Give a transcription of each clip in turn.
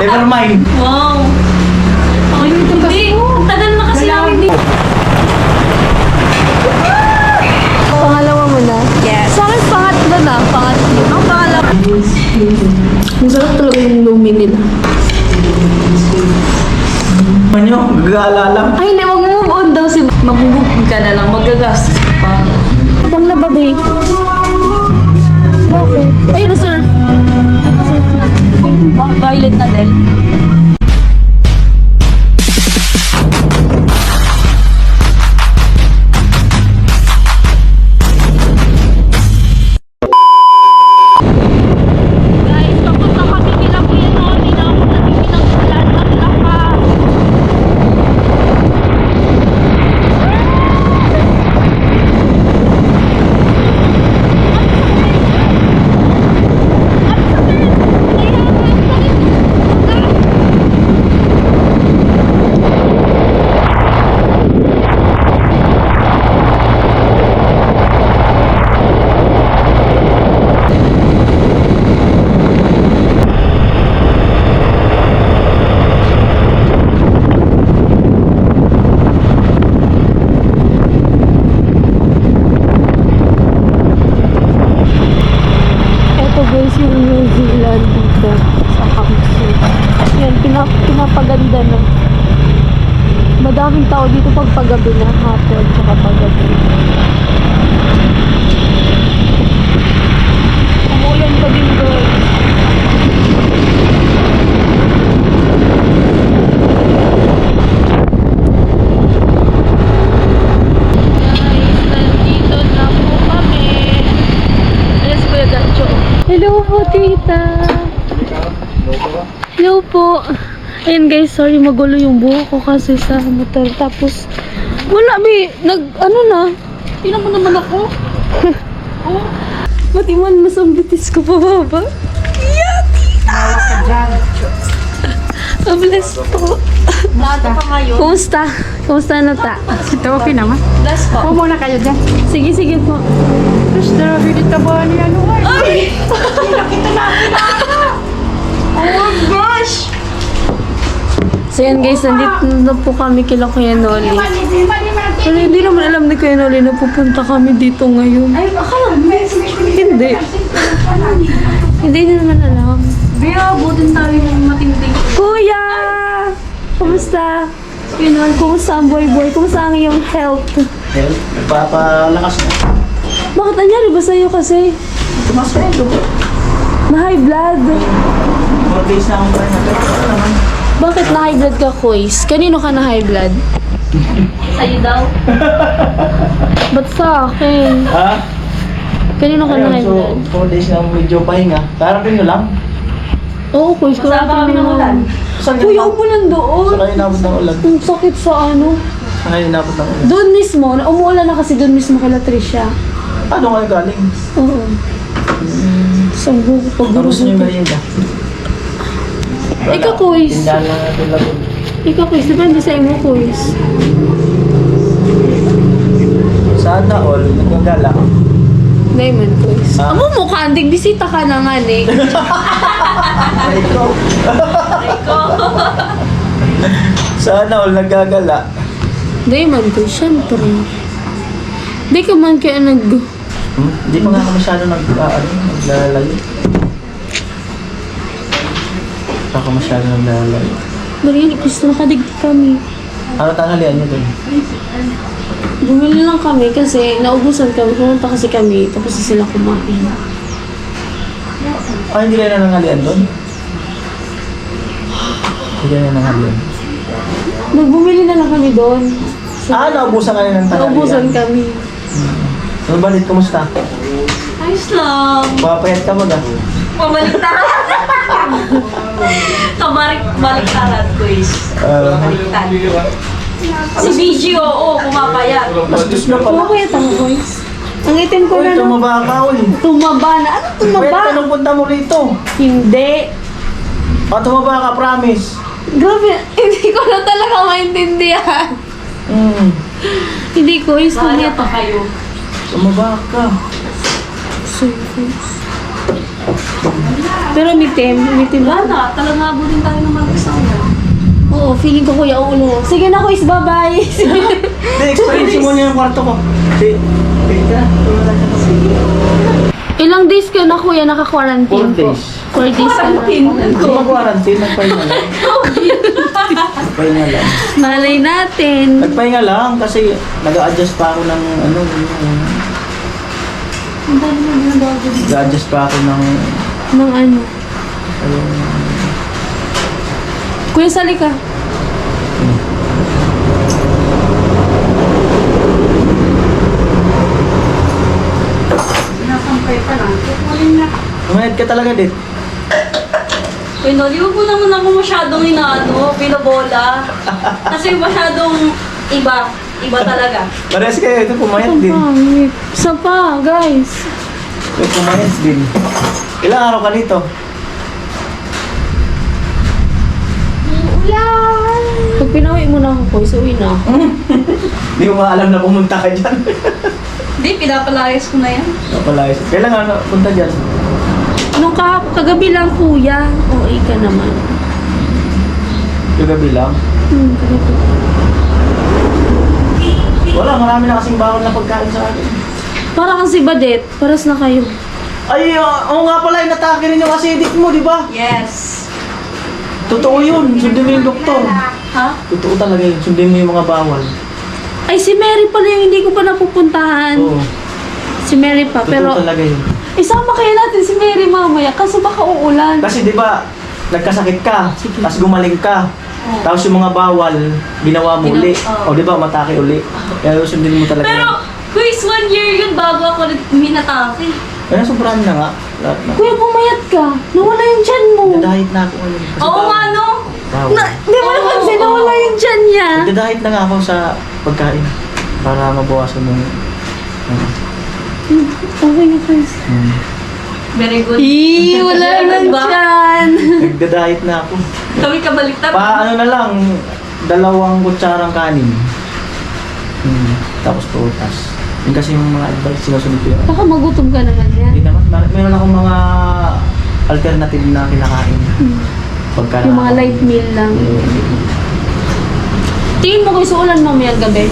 Never mind. Wow. Okay, hindi. Ang tagal na kasi namin dito. Pangalawa mo na? Yes. Sa akin, pangatlo na. Pangatlo. Ang pangalawa. Ang sarap talaga yung lumi nila. Manyo, gagaalala. Ay, hindi. Mag-move on daw si... Mabubog ka na lang. Magagastos pa. Abang na ba, babe? Bakit? Ayun na, sir. Violet na din. Guys, papunta kami kila Kuya Noli na ako sa Pinang Ulan at Lakas. Ito guys, yung New Zealand dito sa Kamsu. Yan, pinapaganda na. Madaming tao dito pag paggabi na, hapon, tsaka paggabi. Umulan pa din guys. Guys, nandito na po kami. Alas Kuya Gacho. Hello po, tita. Hello po. Ayun guys, sorry magulo yung buhok ko kasi sa motor. Tapos, wala ano na. Tingnan mo naman ako. Oh. Ba't iman mas ang bitis ko pa baba? Yeah, tita! Bless po. Nado ka ngayon. Kumusta? Kumusta na ta? Ito okay naman. Bless po. Huwag muna kayo dyan. Sige, sige po. Tapos grabe dito ba ni ano ay? Ay! Nakita natin Oh my gosh! So yan guys, nandito na po kami kila Kuya Noli. Pero hindi naman alam ni Kuya Noli na pupunta kami dito ngayon. Ay, akala mo. Hindi. Hindi niya naman alam. Bea, butin tayo ng matinding. Kuya! Kumusta? Kumusta ang boy? Kumusta ang iyong health? Well, nagpapalakas na. Bakit anyari ba sa'yo kasi? Tumas na ito. Na-high blood. 4 days na akong kain na. Ano naman? Bakit na-high blood ka, Kuys? Kanino ka na-high blood? Sa'yo daw. Ba't sa akin? Ha? Kanino ka na-high blood? So, 4 days na akong medyo pahinga. Karapin nyo lang. Oo, Kuys. Masama kami ng ulan. Saan Kuya, kayo? upo lang doon. Saan kayo inabot ng ulan? Ang sakit sa ano. Saan kayo inabot ng ulan? Doon mismo, umuulan na kasi doon mismo kay Latricia. Ano kayo galing? Oo. Isang buko pag Tapos nyo yung merienda. Ikaw, Kuys. Tindahan lang natin lang. Ikaw, Kuys. Depende sa imo, Kuys. Sana all, nagkagala. Diamond, Kuys. Ah. Amo mo, kandig. Bisita ka na nga, eh. Sana all, nagkagala. Diamond, Kuys. Siyempre. Di ka man kaya Hindi pa nga ako masyado naglalayo. Hindi ako masyado naglalayo. Marian, gusto nakadigdi kami. Ano tanghalian nyo dun? Bumili lang kami kasi naubusan kami. Pumunta kasi kami. Tapos na sila kumain. Ah, hindi kayo na nanghalian dun? Hindi kayo na nanghalian. Nagbumili na lang kami doon. Ah, naubusan ka na ng tanghalian? Naubusan kami. So, balit, kumusta? Ayos lang. Papayat ka mag ah. Pabaliktad. Baliktad, Kuys. Baliktad. Si BG, oo, pumapayat. Bastos na pala. Kumakayat ako, boys. Ang itim ko Uy, na no. tumaba ka, uy. Tumaba na. Ano Pwede tumaba? anong punta mo rito? Hindi. Ah, tumaba ka, promise. Grabe, hindi ko na talaga maintindihan. Hindi ko, is Bahala tumita. pa kayo. Tumaba ka. Pero mitim ba? Wala na, talagang abutin tayo ng feeling ko kuya uulan. Sige na kuis, bye-bye. Hindi, experience mo niya yung kwarto ko. Sige ka. Ilang days ka na kuya naka-quarantine 4 days. 4 days ka na. Hindi mag-quarantine, nagpahinga lang. Nagpahinga lang. Malay natin. Nagpahinga lang kasi nag-a-adjust pa ako ng ano. Ang dami mo ginagawa dito. Nag-a-adjust pa ako ng Nang ano? ayun. Kuya, sali ka. Sinasampay pa lang. Kukunin na. Umayad ka talaga dit. Uy, Noli, huwag mo naman ako masyadong inaano, pinabola. Kasi masyadong iba. Iba talaga. Parehas kayo, ito pumayad din. Pangit. Isa pa, guys. Ito pumayad din. Ilang araw ka dito? Ulan! Pag pinawi mo na ako, kuya, uwi na ako. Hindi mo maalam na pumunta ka dyan. Hindi, pinapalayas ko na yan. Napalayas. Kailan nga punta dyan? Nung kagabi lang, kuya. Okay ka naman. Yung gabi lang? Kagabi. Wala, marami na kasing bawal na pagkain sa akin. Para kang si Badet, paras na kayo. Ay, oo nga pala, inatake rin yung acidic mo, di ba? Yes. Totoo yun, sundin mo yung doktor. Ha? Totoo talaga yun, sundin mo yung mga bawal. Ay, si Mary pala yung hindi ko pa napupuntahan. Oo, Si Mary pa, totoo pero talaga yun. isama kaya natin si Mary mamaya kasi baka uulan. Kasi di ba, nagkasakit ka, tapos gumaling ka. Oo. Tapos yung mga bawal, ginawa mo uli. Oo. O di ba, matake uli. Kaya sundin mo talaga Pero, yun. quiz 1 year yun bago ako minatake. Kaya sobrahan na nga. Lahat na. Kuya, pumayat ka. Nawala yung tiyan mo. Nagdadahit na ako ngayon. Kasi Oo bawal. nga, no? Bawal. Di mo napansin, nawala yung tiyan niya. Nagdadahit na nga ako sa pagkain. Para mabawasan yung... Okay na, guys. Very good. Wala Very lang good ba? tiyan. Nagdadahit na ako. Kami kabaliktad. Ano na lang, 2 kutsarang kanin. Tapos prutas. Yun kasi yung mga advice sinusunod ko yun. Baka magutom ka naman yan. Hindi naman, meron akong mga alternative na kinakain. Pagka Yung mga light meal lang. Tingin mo kayo sa ulan mamayang gabi.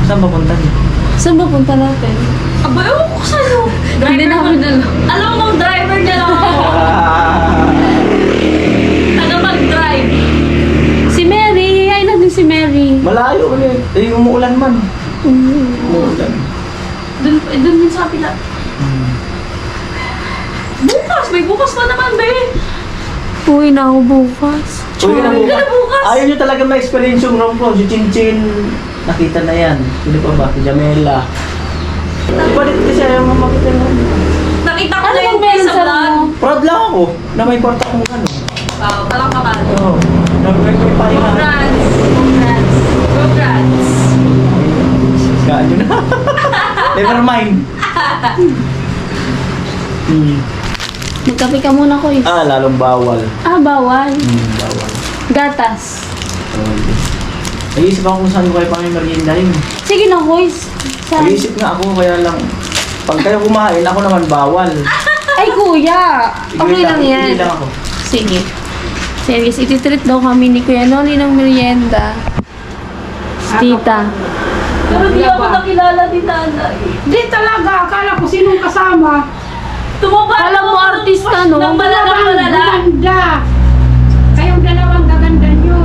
Saan ba punta niyo? Saan ba punta natin? Aba, ewan ko sa'yo. Hindi namin alam. Alam mo, driver niya lang ako. Taga mag-drive. Si Mary, hihayin natin si Mary. Malayo ulit. Eh, umuulan man. Umuulan. Dun din sa kapila. Bukas, may bukas pa naman, be. Uwi na ako bukas. Uwi ka na Uwi ka bukas. na bukas. Ayaw nyo talaga ma-experience yung rom ko. Si Chinchin, nakita na yan. Hindi pa ba? Si Jamela. Balit kasi ayaw mo makita mo. Nakita ko Ano na yung bang meron sa sa vlog. mo? Proud lang ako na may kwarta kong ano. Wow, talang kapal. Oo. May pahinga. Congrats. Congrats. Congrats. Gaan nyo na. Never mind. Magkape ka muna, Koy. Lalong bawal. Bawal. Bawal. Gatas. Nag-iisip ako kung saan ko kayo pang meriendahin. Sige na, Koy. Saan? Nag-iisip nga ako, kaya lang, pag kayo kumain, ako naman bawal. Ay, kuya. Okay lang yan. Hindi lang ako. Sige. Serious, ititreat daw kami ni Kuya Noli ng merienda. Tita. Pero di ako nakilala ni nanay. Di talaga. Akala ko sinong kasama. Tumaba Alam mo, artista, no? Nang malalang malala. Ganda. Kayong dalawang gaganda nyo.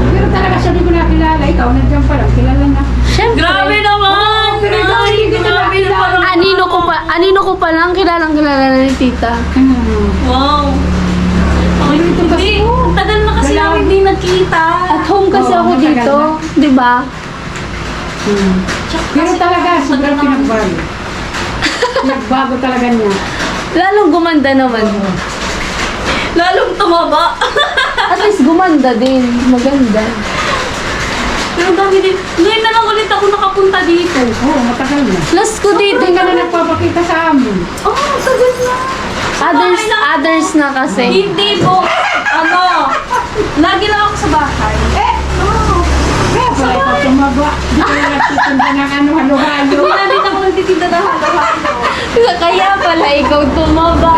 Pero talaga siya di ko nakilala. Ikaw, nandiyan pa lang. Kilala na. Siyempre. Grabe naman! Oo, pero ikaw, Ay, hindi kita grabe nakilala. naman. Anino ko pa lang, kilalang kilala na ni Tita. Wow. Ay, hindi. Ang tagal na kasi Wala. namin hindi nagkita. At home kasi Oo, ako matagal dito. na. Di ba? Tsaka Pero kasi talaga, sobrang tagal na- pinagbago. Nagbago talaga niya. Lalong gumanda naman. Lalong tumaba. At least gumanda din. Maganda. Pero dami din. Ngayon na lang ulit ako nakapunta dito. Oo, matagal na. Last ko dito. Hindi ka na nagpapakita sa amin. Oh, tagal na. Others na kasi. Hindi po. Ano? Lagi lang ako sa bahay. Kaya pala ikaw tumaba. Di ka na nagtitinda ng ano, halo-halo. Hindi na din ako nagtitinda ng halo-halo. Kaya pala ikaw tumaba.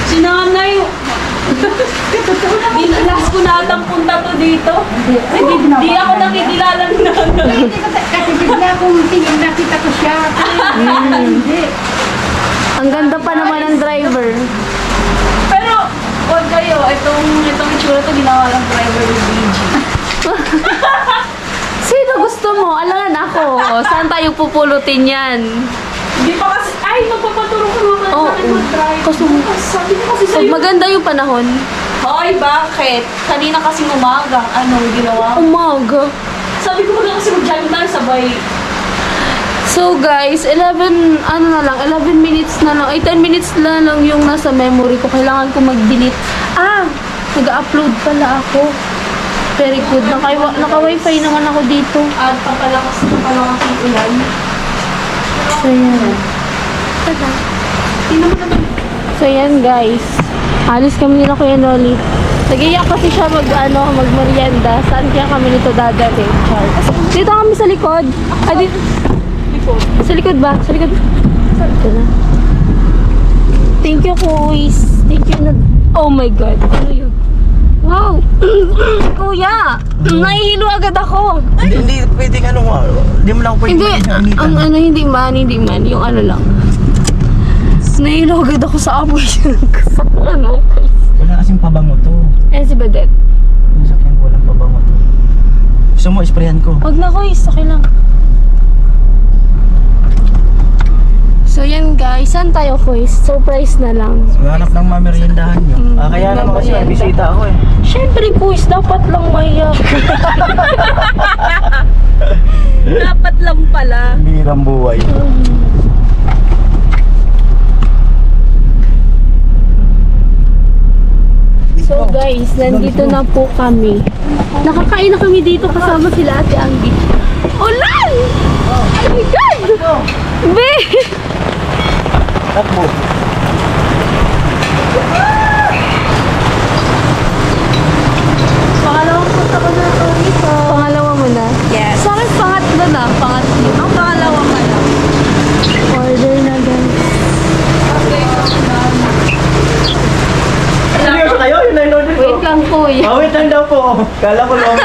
Si nanay, Last ko na atang punta to dito. Hindi ako nakikilala ng nanay. Kasi bigla kong tingin nakita ko siya. Hindi. Ang ganda pa naman ng driver. Pero, huwag kayo. Itong itsura to, ginawa ng driver ni BG. Sino gusto mo? Alangan ako. Saan tayo pupulutin yan? Hindi pa kasi, ay, magpapatulong ko mga Oo. mag-drive. Kasi Sabi ko kasi pag sa'yo. maganda yung panahon, Hoy, bakit? Kanina kasi umaga, ginawa? umaga. Sabi ko wala kasi mag-driving tayo sabay. So guys, 11 minutes na lang, 10 minutes na lang yung nasa memory ko. Kailangan ko mag-delete. Nag-upload pala ako. Very good. Naka-wifi naman ako dito. At papalakas yung ulan. So yan. Tingnan mo naman. So yan guys. Alis kami nila Kuya Noli. Nag-iyak kasi siya mag-merienda. Saan kaya kami nito dadalhin? Dito kami sa likod. Dito. Sa likod ba? Sa likod. Ito na. Thank you, Kuis. Thank you. Oh my God. Ano yun? Wow! Kuya! Nahihilo agad ako. Hindi pwedeng hindi mo lang pwedeng Hindi, hindi man. Yung ano lang. Nahihilo agad ako sa amoy. Wala kasing pabango to. Si Badet. Yung sakyan ko, walang pabango to. Gusto mo, isprayan ko. Huwag na, Kuis. Okay lang. So yan guys, saan tayo Kuis? Surprise na lang. Hanap ng mameriendahan nyo. Kaya naman kasi may bisita ako eh. Siyempre Kuis, dapat lang maiyak. Dapat lang pala. Birang buhay. So guys, nandito na po kami. Nakakain na kami dito kasama sila Ate Anggi. Ulan! Oh my God! Be! Takbo. Pangalawang punta ko na ito dito. Pangalawa mo na? Yes. Sa akin pangatlo na. Pangatlo. Ang pangalawa ka lang. Order na guys. Seryoso kayo? Yun na yung order ko. Wait lang Kuya. Wait lang daw po. Kala ko long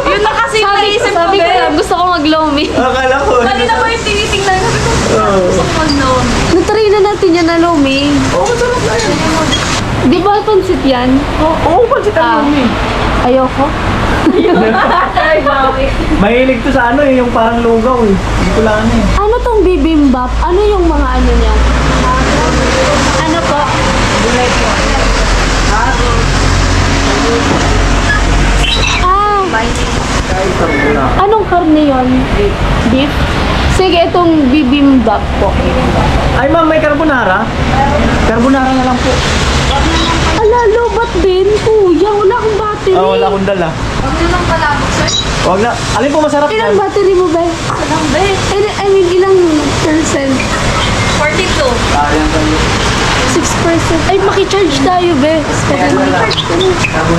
Yun na kasi naisip ko, Sabi ko be. lang, gusto ko mag-lomi. Kala ko. Kanina ba yung tinitingnan ko? Gusto ko mag-known. Natry na natin yan na lomi. Oo, masarap na yan. Di ba pansit yan? Oo, pansit ang mami. Ayoko. Ay, bakit? Mahilig to sa yung parang lugaw eh. Hindi ko lang eh. Ano tong bibimbap? Ano yung mga ano niya? Ano po? Anong karne yon? Beef? Sige, itong bibimbap po. Ay ma'am, may carbonara? Carbonara na lang po. Ala, lobat din. Kuya, wala akong battery. Wala akong dala. Huwag na lang palabok, sir. Wag na. Alin po masarap Ilang yan? battery mo ba? Salang, be. I mean, ilang percent? 42. 6%. Ay, makicharge tayo, be.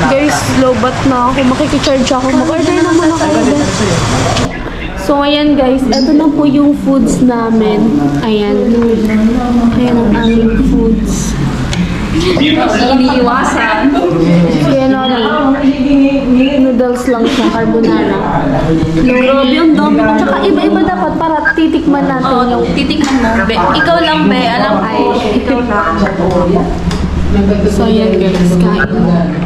Guys, lobat na ako. Makikicharge ako. Mag-order naman ako, be. So, ayan guys. Ito na po yung foods namin. Ayan. Ayan ang aming foods. Iniiwasan. Ayan na lang. Noodles lang siya, carbonara. Grabe, ang dami na. Tsaka iba-iba dapat para titikman natin Oo, yung... titikman mo. Be. Ikaw lang, be. Alam ko. Ikaw lang. So, ayan guys. Kain. Ayan.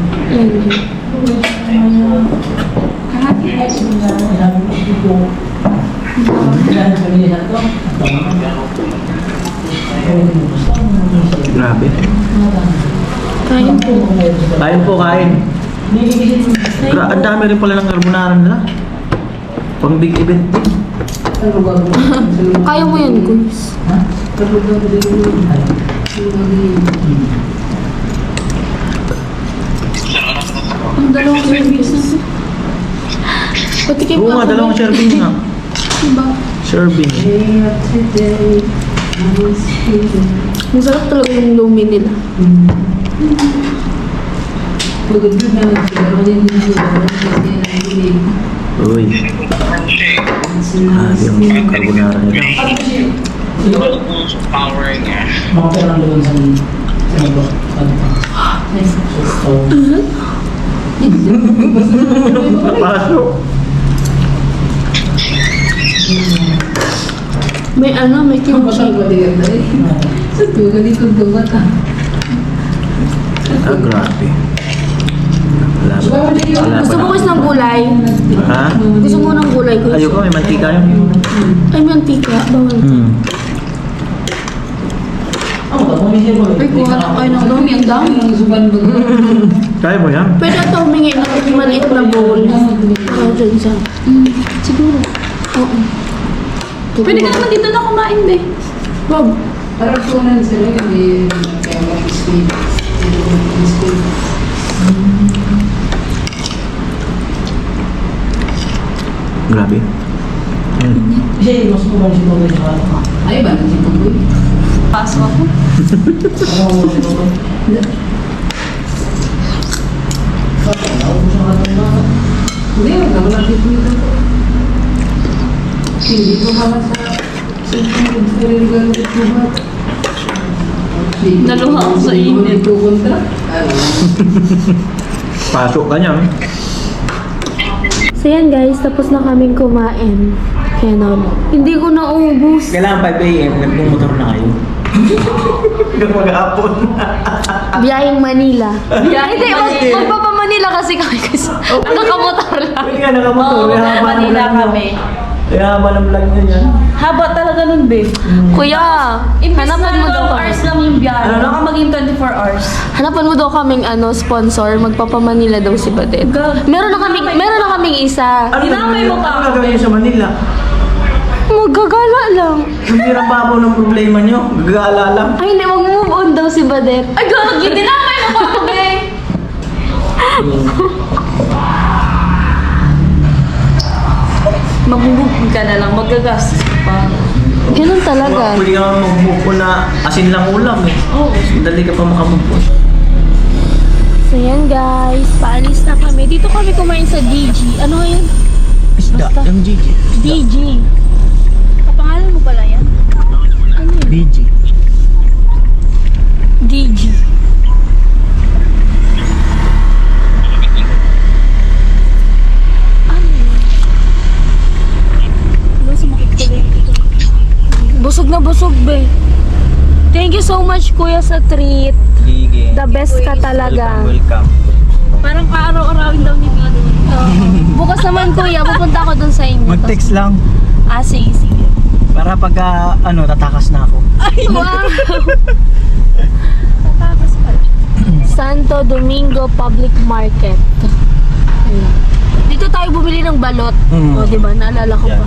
Grabe. Kain po. Kain po, kain. Ang dami rin pala ng carbonara nila. Pang big event. Kaya mo yan, guys. Ang dalawang service na. Patikim Oo ka nga, ako, dalawang be. serving nga. Diba? Serving. Masarap talaga yung lomi nila. Uy. Grabe yung carbonara nila. Powering eh. Oh. Pasok. May ano, may kimchi. Ah, grabe. Wala ba? Gusto mo guys ng gulay? Ha? Gusto mo ng gulay guys? Ayoko, may mantika yun. Ay, mantika. Bawal. Ay, kuha na kayo ng dami. Ang dami. Kaya mo yan? Pwede ito humingi ng maliit na bowl. Para dyan sa... siguro. Oo. Pwede ka naman dito na kumain, be. Bob. Parang punan sila yung kaya mag-speed. Grabe. Ay, ba? Nagsipugoy. Paso ako. Hindi, wag naman natin dito. Hindi ko naman sa regalo ko ba? Naluha ako sa init. Pupunta? Pasok ka niya. So yan guys, tapos na kaming kumain. Kaya na, hindi ko naubos. Kailangan 5 a.m. Nagmumotor na kayo. Hanggang mag-aapon. Biyaheng Manila. Biyaheng Hindi, Manila. magpapa-Manila kasi kami guys. Nakamotor lang. Hindi nga nakamotor. Oo, Kaya haba ng Manila vlog niya. kami. Kaya haba ng vlog niya yan. Haba talaga nun, be. Kuya, Imbes hanapan na mo daw 12 kami. hours lang yung biyahe. Ano? Baka maging 24 hours. Hanapan mo daw kaming sponsor, magpapa-Manila daw si Badet. Meron na kaming isa. Dinamay mo pa Ano ako, gagawin be. niyo sa Manila? Magagala lang. Hindi rin babaw ng problema niyo. Gagala lang. Ay, hindi, mag-move on daw si Badet. Ay, gagi! Dinamay mo pa ako, be. Magbubog ka na lang, magagastos pa. Ganun talaga. Pwede ka mag-move on na asin lang ulam eh. Oo. Dali ka pa makamove on. So yan guys, paalis na kami. Dito kami kumain sa DG. Ano yun? Isda. Yung Gigi. DG. Kapangalan mo pala yan? Ano yun? BG. DG. Ano yun? Ano, sumakit ko din dito. Busog na busog, be. Thank you so much, kuya, sa treat. Gigi. The best ka talaga. Welcome. Parang kaaraw-arawin daw ni Tito. Bukas naman, kuya, pupunta ako dun sa inyo. Mag-text lang. Ah, sige, sige. Para pag tatakas na ako. Ay, wow! Tatakas pala. Santo Domingo Public Market. Ayan. Dito tayo bumili ng balot. Mm. O, diba? Naalala ko Yan. pa.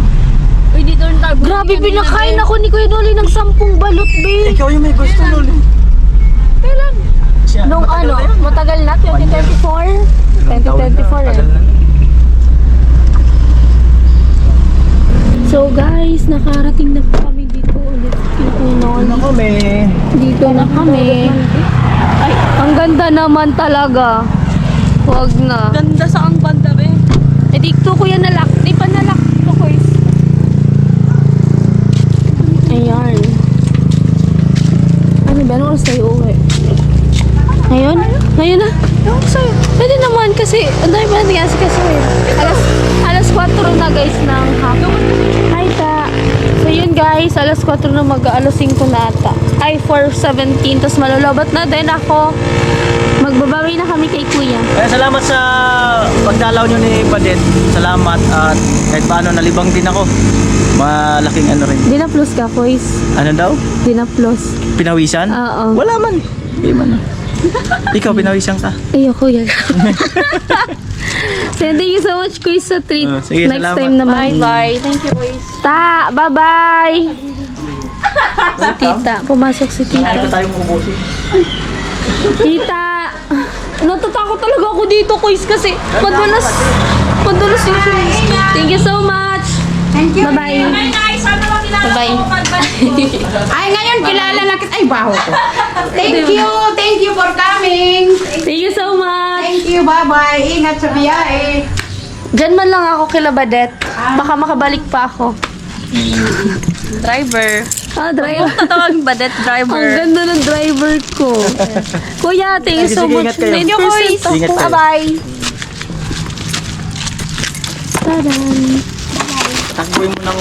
Uy, dito rin tayo. Grabe, pinakain ako ni Kuya Dolly ng 10 balot, be. Ikaw yung may gusto nun. Kailan? Siya, Nung matagal ano, na yan. matagal na, 2024? Ilang taon na, 2024 eh. tagal na. So guys, nakarating na po kami dito ulit. Ano ko, may... Dito na kami. Ay, ang ganda naman talaga. Huwag na. Ganda sa ang banda, be. Eh, dito kuya nalak. Di pa nalak. Ito, kuya. Ayan. Ano ba? Ano oras tayo uwi? Ngayon? Ngayon na? Ewan ko sa'yo. Pwede naman kasi ang dami pa natin kasi alas 4 na guys ng hapon. Hi ta. So yun guys, alas 4 na mag-alas 5 na ata. Ay, 4:17. Tapos malolobat na din ako. Magbabawi na kami kay kuya. Kaya salamat sa pagdalaw nyo ni Badet. Salamat at kahit paano nalibang din ako. Malaking ano rin. Di na plus ka, boys. Ano daw? Di na plus. Pinawisan? Oo. Wala man. Hindi man. Ikaw, pinawisan ka. Ayoko yan. So, thank you so much, Kuya, sa treat. Sige, Next salamat. time naman. Bye. Thank you, boys. Ta, bye-bye! Si tita. Pumasok si Ito tita. tayo ubusin. Tita! Natatakot talaga ako dito, Kuya, kasi madulas yung shoes. Thank you so much! Thank you. Bye-bye! Bye-bye! Ay, ngayon kilala na kita. Ay, baho ko. Thank you for coming. Thank you so much! Thank you, bye-bye. Ingat sa biyahe. Diyan man lang ako kila Badet. Baka makabalik pa ako. Driver. Driver. Tatawag badet driver. Ang ganda ng driver ko. Kuya, thank you so Sige, much. ingat kayo. 9% ako. Ingat kayo. Bye-bye. Tadan. Takboy mo ng...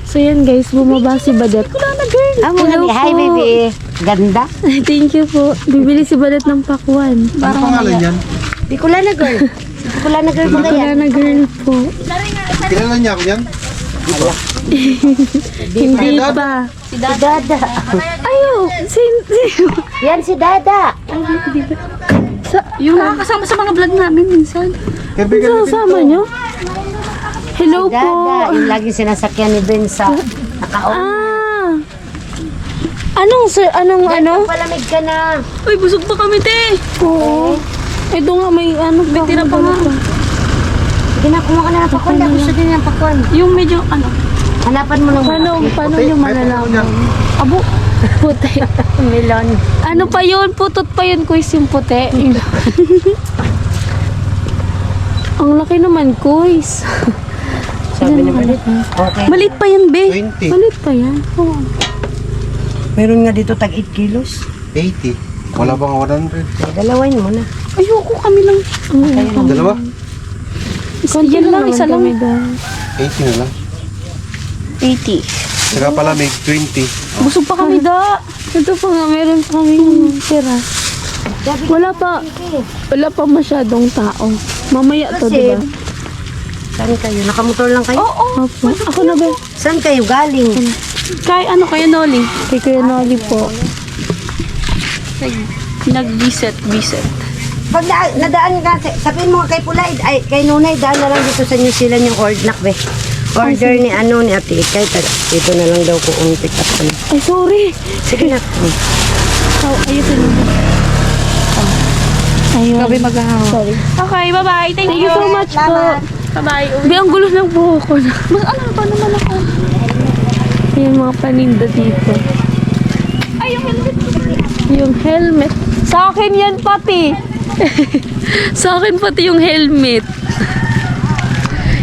So yan guys, bumaba si Badet. Amo Hello nga hi po. baby. Ganda. Thank you po. Bibili si Badet ng pakwan. Ano pangalan yan? Bicolana girl. Bicolana girl mo Wala yan. na girl po. Kilala niya ako yan? Hindi pa. Si Dada. Ayo, Yan si Dada. Yung nakakasama sa mga vlog namin minsan. Kaibigan ni Sama nyo? Hello po. Dada. Yung lagi sinasakyan ni Ben sa nakaon. Anong sir, anong ano? Palamig ka na. Uy, busog pa kami, te. Oo. Ito nga may ano pa. Tira pa nga. Sige na, kumuha ka na ng pakwan. Gusto din yung pakwan. Yung medyo, ano, Hanapan mo ng Paano nyo malalaman? Abo, puti. melon. Ano pa yun? Putot pa yun, kuis yung puti. Ang laki naman, kuis. Sabi ni Malit. Okay. Malit pa yan, be. 20. Malit pa yan. Oo. Meron nga dito tag 8 kilos. 80. Wala bang 100? Dalawain mo na. ayoko kami lang. Dalawa? Konti Yan lang, naman isa lang. kami doon. 80 na lang. 80. Saka pala may 20. Busog pa kami, da. Ito pa nga, meron pa kami tira. Wala pa masyadong tao. Mamaya to, Kasi- di ba? Saan kayo? Nakamotor lang kayo? Oo. Opo. Ako na ba? Saan kayo galing? Kay ano kayo, Noli? Kay Kuya Noli po. Nag-visit. Pag nadaan ka, sabihin mo nga kay Pulay, ay kay Nunay, daan na lang dito sa New Zealand yung order be. Order ni ano ni Ate Ikay, dito na lang daw ko kung pick up ko. Ay, sorry. Sige na. Oh, ayun na. Ayun. Gabi mag-ahaw. Sorry. Okay, bye-bye. Thank Thank you so much po. Bye-bye. Be, ang gulo ng buhok ko na. Mas ano ba naman ako? Yung mga paninda dito. Ay, yung helmet. Yung helmet. Sa akin yan pati. Sa akin pati yung helmet.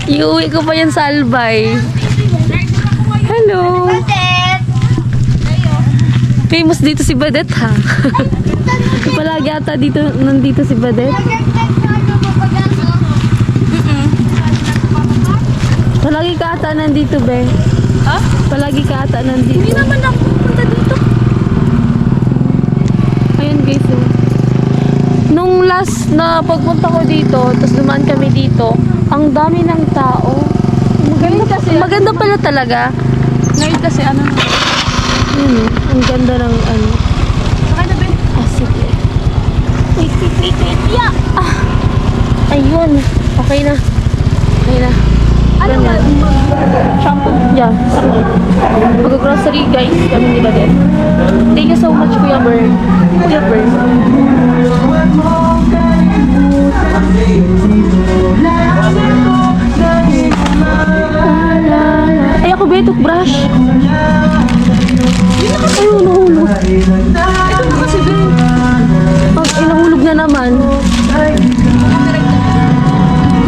Iuwi ko pa yan sa Albay. Hello. Famous dito si Badet ha. Palagi ata dito, nandito si Badet. Palagi ka ata nandito, be. Ha? Palagi ka ata nandito. Hindi naman ako pupunta dito. Ayun guys, oh. Nung last na pagpunta ko dito, tapos dumaan kami dito, ang dami ng tao. Maganda pala talaga. Ngayon kasi ano. Yun, ang ganda ng ano. Sakay na, Ben. Sige. Wait. Yeah. Ayun. Okay na. Ano nga? Shampoo. Yeah. Mag-grocery guys. Kami ni Badet. Thank you so much, Kuya Bird. Kuya Bird. Ay, ako ba yung toothbrush? Ayun, nahulog. Ito mo kasi, Ben. Ay, nahulog na naman.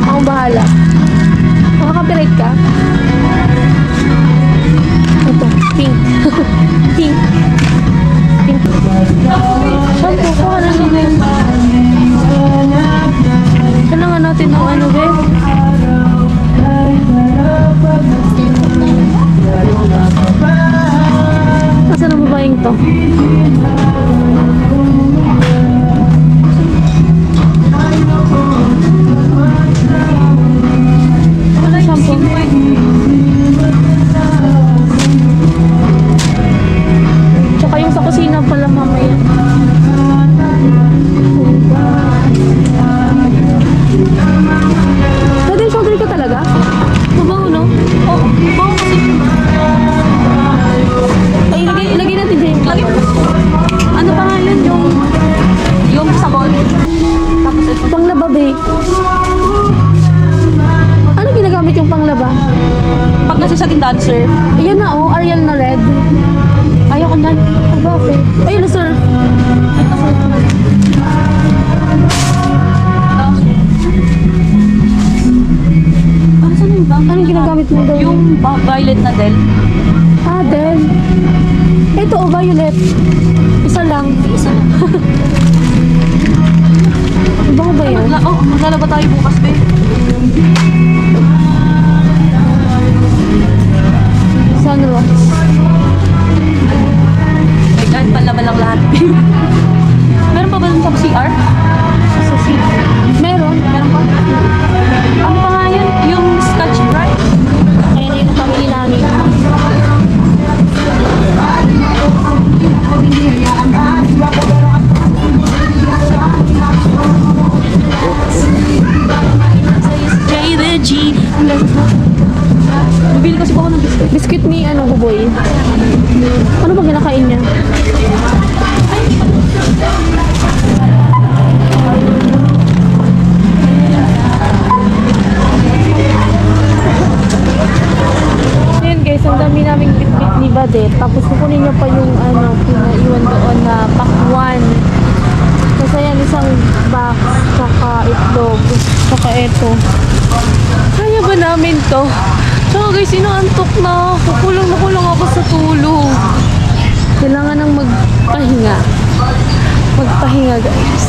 Ako bahala. Makaka-copyright ka? Ito, pink. Pink. Shampoo ko, ano na dancer. Ayan na oh, Ariel na red. Ayaw ko na. Oh, bakit? Ayun na sir. Saan yung bang? Anong ginagamit mo daw? Yung violet na Del. Ah, then. Ito oh, violet. Isa lang. Isa lang. Iba ba yan? Maglalaba tayo bukas, be. Sunrise. Ay, kahit panlaban lang lahat. Meron pa ba dun sa CR? Sa city. Meron. Meron pa? Ano pa nga yun? Yung Scotch Brite? Ayan na yung family namin. Rated G. Bibili kasi po ako ng biscuit. Biscuit ni ano, Buboy. Ano ba kinakain niya? Ayan guys, ang dami naming bitbit ni Badet. Tapos kukunin niya pa yung ano, pinaiwan doon na pakwan. Kasi yan isang box, saka itlog, saka eto. Kaya ba namin to? So guys, inaantok na ako. Kulang na kulang ako sa tulog. Kailangan ng magpahinga. Magpahinga guys.